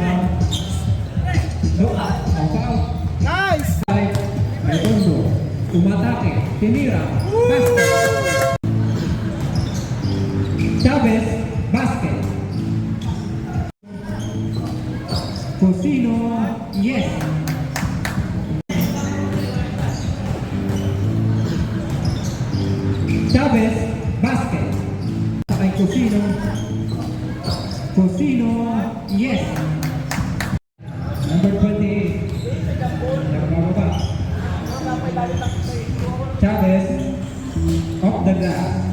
rebound. No, foul. Nice! Redondo, umatake, tinira, basket. Chavez, basket. Cosino, yes. Chavez, basket. Kay Cosino. Cosino, yes. Number 28. Nakababa. Chavez, off the glass.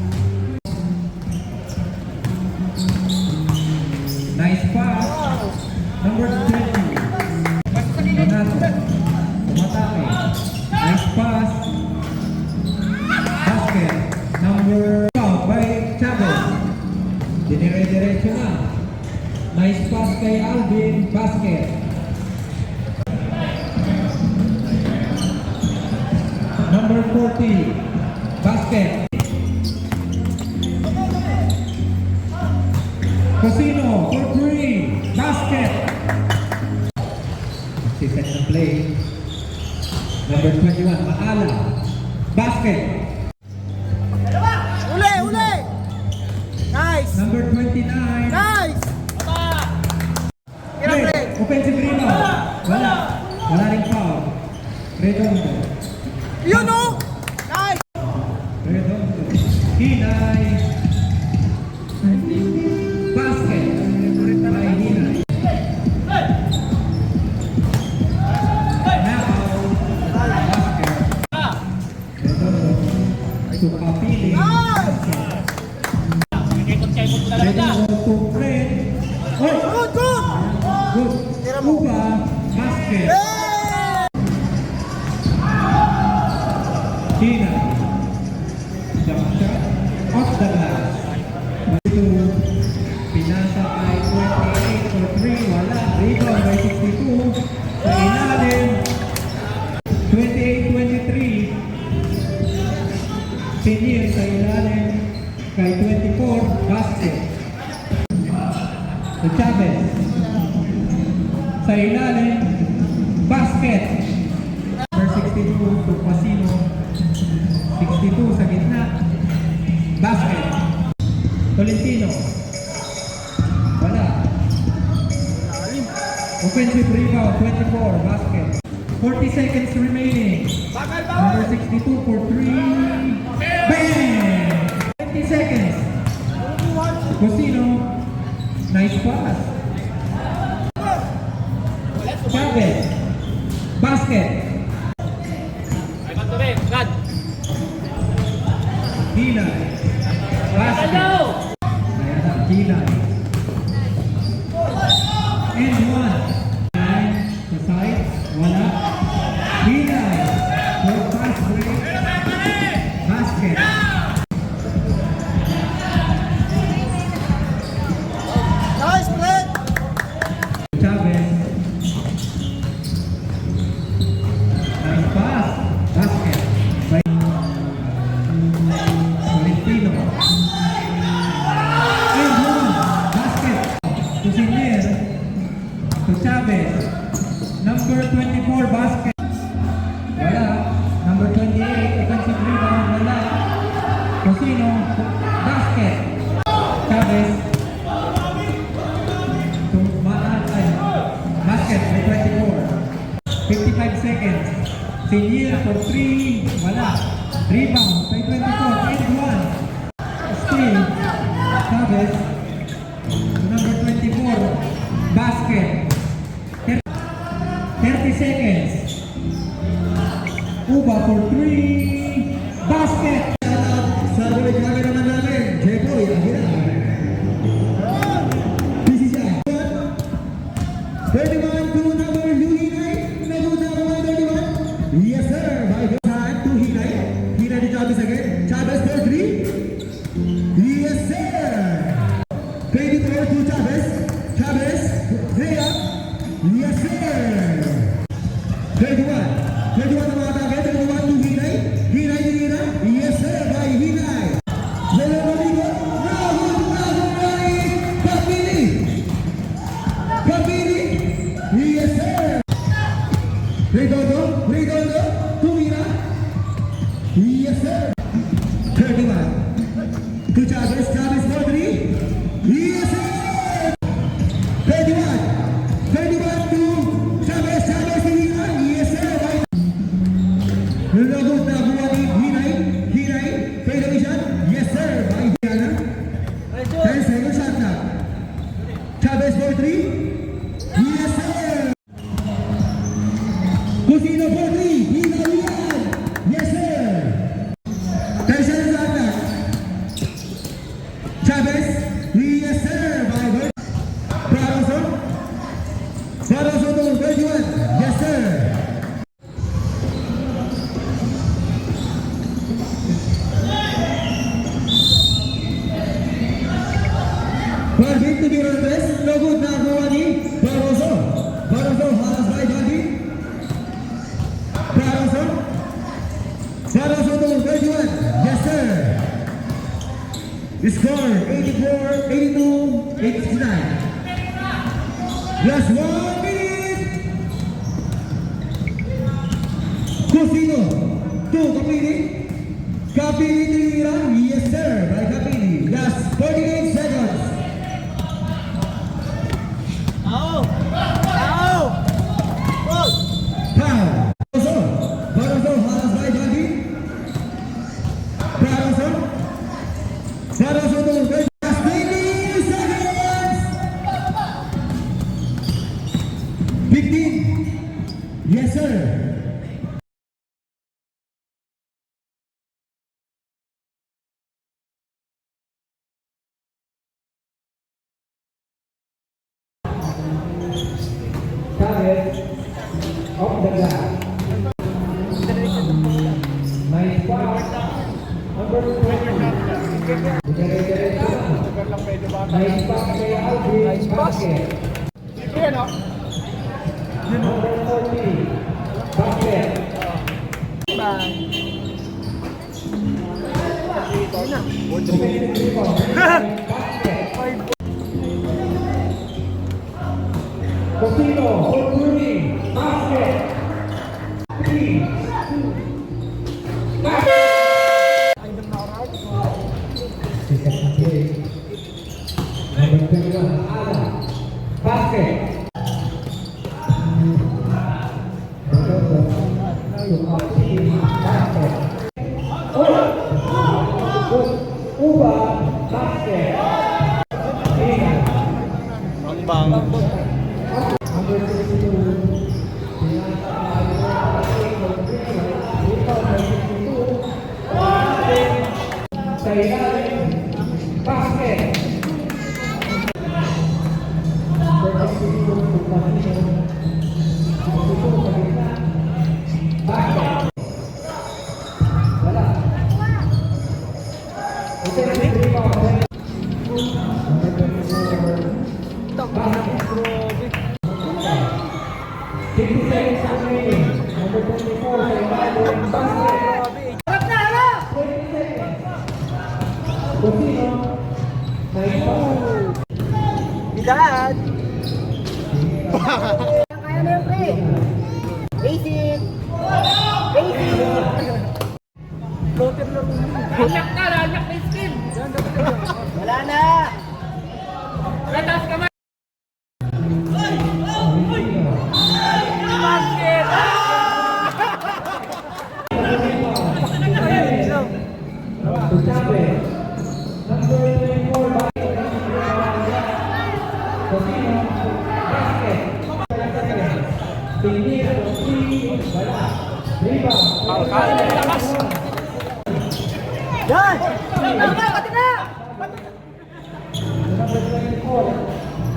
Nice pass. Number 20. Donato. Umatake. Nice pass. Basket. Number 12 by Chavez. Dinire-diretso na. Nice pass kay Alvin. Basket. Number 40. Basket. Cosino for 3. Basket. Set ng play. Number 21. Maala. Basket. Uli! Nice! Number 29. Nice! Play. Offensive rebound. Wala. Wala rin foul. Redondo. Yun o! Nice! Redondo. Hinay. Basket. By Hinay. Now. Basket. Redondo. Supapili. Basket. Redondo to Fred. Oh! Good, good! Good. Uba. Basket. Hey! Hinay. Jump shot. Off the glass. Ito. Pinasa ay 28 for 3. Wala. Rebound by 62. Sa ilalim. 28-23. Senior sa ilalim. Kay 24. Basket. Sa Chavez. Sa ilalim. Basket. Number 62. Tupasino. 62 sa gitna. Basket. Tolentino. Wala. Offensive rebound, 24. Basket. 40 seconds remaining. Number 62 for 3. Bang! 20 seconds. Cosino. Nice pass. Chavez. Basket. Hinay. Basket. Ayan na, Hinay. And one. Sa side. Wala. Hinay. For fast break. Basket. Nice, Fred! Chavez. Nice pass. Basket. By Valentino. And one. Basket. To Sinier. To Chavez. Number 24. Basket. Wala. Number 28. Offensive rebound. Wala. Cosino. Basket. Chavez. Basket by 24. 55 seconds. Senior for 3. Wala. Rebound by 24. And 1. Still. Chavez. Number 24. Basket. 30 seconds. Uba for 3. Basket. Sa balik cameraman namin, Jeboy Aguila. PCCI. 31 to number Hinay. Naguta ko ng 31. Yes sir. By the time to Hinay. Hinay di Chavez again. Chavez for 3. Yes sir. 24 to Chavez. Chavez. Layup. Yes sir. 31. 31 na mga atake. 31 to Hinay. Hinay di Hinay. Yes sir. By Hinay. Hello Rodrigo. Rahul Rahul Kapili. Kapili. Redondo, tumira. Yes, sir. 31. To Chavez for 3. Yes, sir. 31 to Chavez, tumira. Yes, sir. Lagot na buwan ni Hinay. Pwede mo siya? Yes, sir. By Diana. 10 seconds shot na. Chavez for 3. Yes, sir. Cusino for 3. Hinalian. Yes, sir. 10 seconds shot na. Chavez. Yes, sir. By Barroso. Barroso to 21. Yes, sir. Barbie to be replaced. No good na kuha ni Barroso. Barroso halas by Barbie. Barroso to 31. Yes, sir. Score 84, 82, 89. Last 1 minute. Cusino to Capini. Capini tira. Yes, sir. By Capini. Last 48 seconds. Ao! Ao! Goal! Foul. Barroso halas by Barbie. Barroso to last 20 seconds. 15. Yes, sir. Chavez off the glass. Nice pass. Number 20. Nice pass kay Alvin. Nice basket. Number 40. Basket. Defensive rebound. Basket. Cosino for 3. Basket. 3. Second play. Number 21, Ala. Basket. Basket. Uba. Basket. Bang. Number 62. Basket. Dad! Kaya na yung pre. Basic. Floater lang. Hanyak na yung skin. Wala na. Latas kamay. Basket! Yan! Pati na!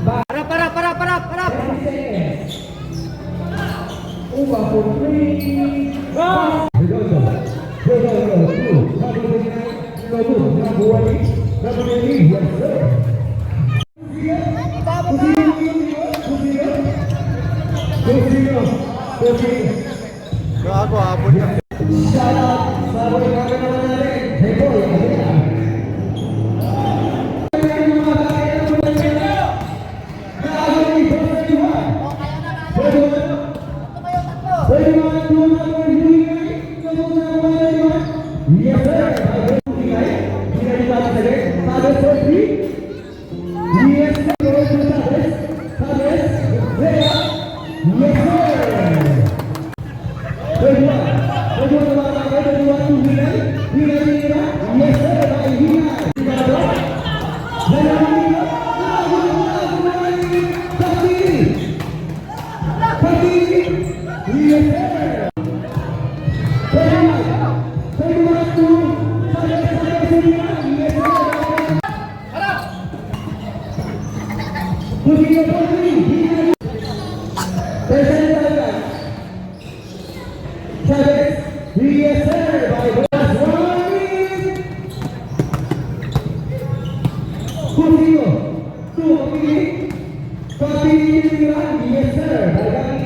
Para! Uba for 3. Redondo. Yes, sir. Gago, abot na. Shout out sa mga kameraman natin. Hey boy, Adela. Pwede Tercero tayo. Chavez. Yes, sir. By last one is... Pusino. Two, Kapili. Kapili, yes, sir. By